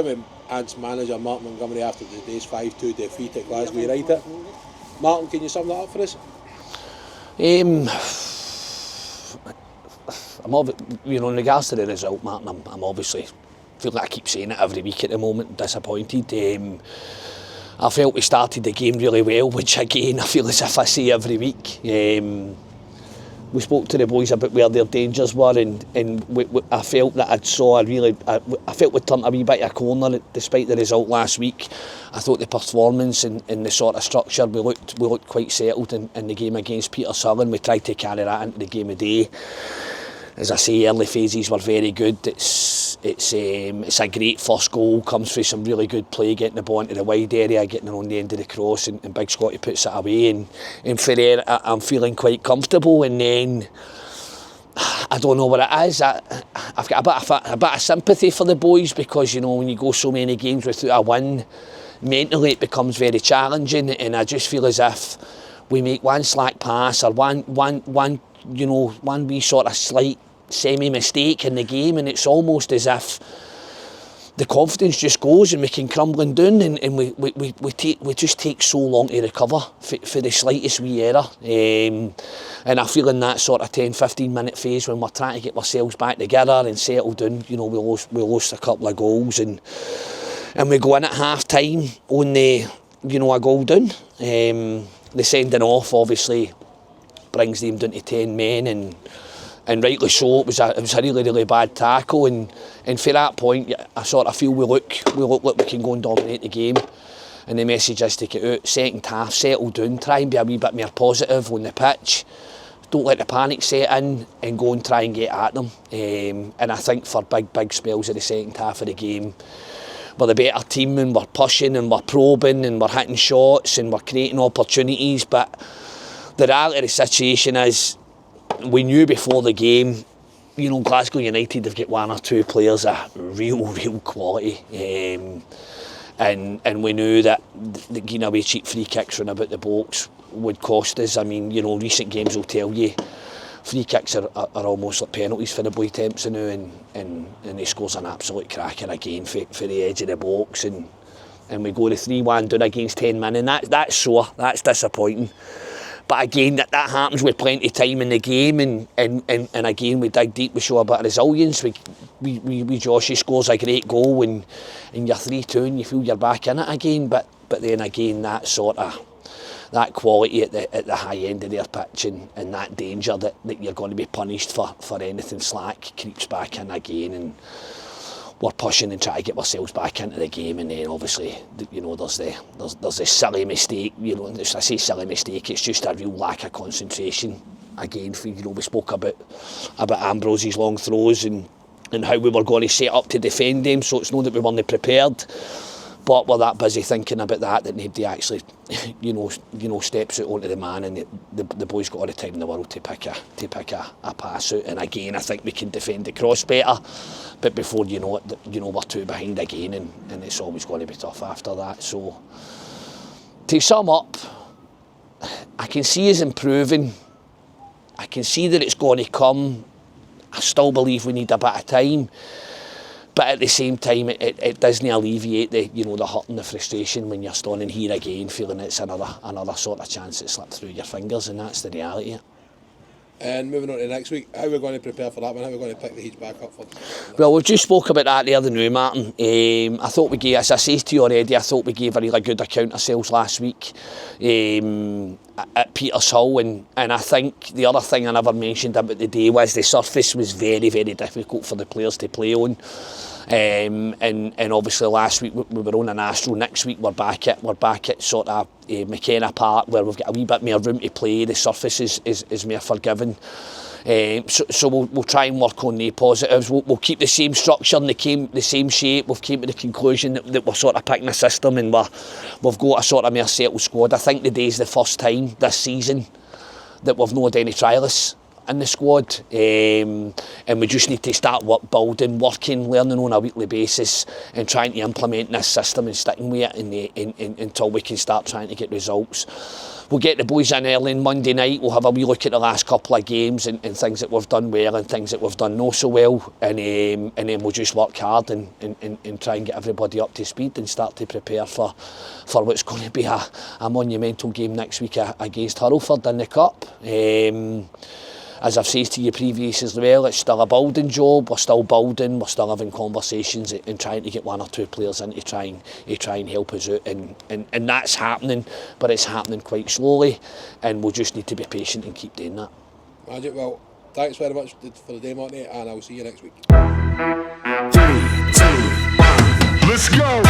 with Ant's manager Martin Montgomery after today's 5-2 defeat at Glasgow United. Martin, can you sum that up for us? In regards to the result, Martin, I'm obviously feel like I keep saying it every week at the moment, disappointed. I felt we started the game really well, which again I feel as if I say every week. We spoke to the boys about where their dangers were, and I felt that I felt we turned a wee bit of a corner despite the result last week. I thought the performance and the sort of structure, we looked quite settled in the game against Peterson. We tried to carry that into the game of day. As I say, early phases were very good. It's a great first goal, comes through some really good play, getting the ball into the wide area, getting it on the end of the cross, and Big Scotty puts it away. And for there, I'm feeling quite comfortable. And then, I don't know what it is. I've got a bit of sympathy for the boys, because, you know, when you go so many games without a win, mentally it becomes very challenging. And I just feel as if we make one slack pass or one wee sort of slight semi-mistake in the game, and it's almost as if the confidence just goes and we can crumbling down, and we just take so long to recover for the slightest wee error. And I feel in that sort of 10-15 minute phase when we're trying to get ourselves back together and settle down, you know, we lost a couple of goals, and we go in at half time on a goal down. The sending off obviously brings them down to 10 men, and rightly so. It was a really, really bad tackle, and for that point I sort of feel we look like we can go and dominate the game, and the message is to get out, second half, settle down, try and be a wee bit more positive on the pitch, don't let the panic set in, and go and try and get at them. And I think for big spells of the second half of the game, we're the better team, and we're pushing and we're probing and we're hitting shots and we're creating opportunities, but the reality of the situation is, we knew before the game, you know, Glasgow United have got one or two players of real quality, and we knew that giving away cheap free kicks round about the box would cost us. I mean, you know, recent games will tell you free kicks are almost like penalties for the boy Tempson now, and he scores an absolute cracker again for the edge of the box, and we go to 3-1 down against 10 men, and that's sore, that's disappointing. But again, that happens with plenty of time in the game, and again we dig deep, we show a bit of resilience. We Joshy scores a great goal, and you're 3-2 and you feel you're back in it again. But then again, that quality at the high end of their pitch, and that danger that you're going to be punished for anything slack creeps back in again, and we're pushing and trying to get ourselves back into the game. And then obviously, you know, there's a silly mistake. You know, I say silly mistake, it's just a real lack of concentration. Again, we spoke about Ambrose's long throws and how we were going to set up to defend them, so it's not that we weren't prepared, but we're that busy thinking about that nobody actually, you know, steps out onto the man, and the boys got all the time in the world to pick a pass out. And again, I think we can defend the cross better, but before you know it, we're two behind again, and it's always going to be tough after that. So to sum up, I can see us improving. I can see that it's going to come. I still believe we need a bit of time. But at the same time, it doesn't alleviate the hurt and the frustration when you're standing here again, feeling it's another sort of chance that slipped through your fingers, and that's the reality. And moving on to next week, how are we going to prepare for that one? How are we going to pick the heat back up for? Well, we've just spoke about that the other now, Martin. I thought we gave, as I said to you already, I thought we gave a really good account of ourselves last week at Petershill, and I think the other thing I never mentioned about the day was the surface was very, very difficult for the players to play on. And obviously last week we were on an Astro. Next week we're back at sort of McKenna Park, where we've got a wee bit more room to play. The surface is more forgiving. So we'll try and work on the positives. We'll keep the same structure and the same shape. We've came to the conclusion that we're sort of picking a system, and we've got a sort of more settled squad. I think the day's the first time this season that we've not had any trialists in the squad, and we just need to start building, working, learning on a weekly basis and trying to implement this system and sticking with it until we can start trying to get results. We'll get the boys in early on Monday night, we'll have a wee look at the last couple of games and things that we've done well and things that we've done not so well, and then we'll just work hard and try and get everybody up to speed and start to prepare for what's going to be a monumental game next week against Hurlford in the Cup. As I've said to you previously as well, it's still a building job, we're still building, we're still having conversations and trying to get one or two players in to try and help us out, and that's happening, but it's happening quite slowly, and we'll just need to be patient and keep doing that. Magic. Well, thanks very much for the day, Martin, and I'll see you next week. 3, 2, 1, let's go!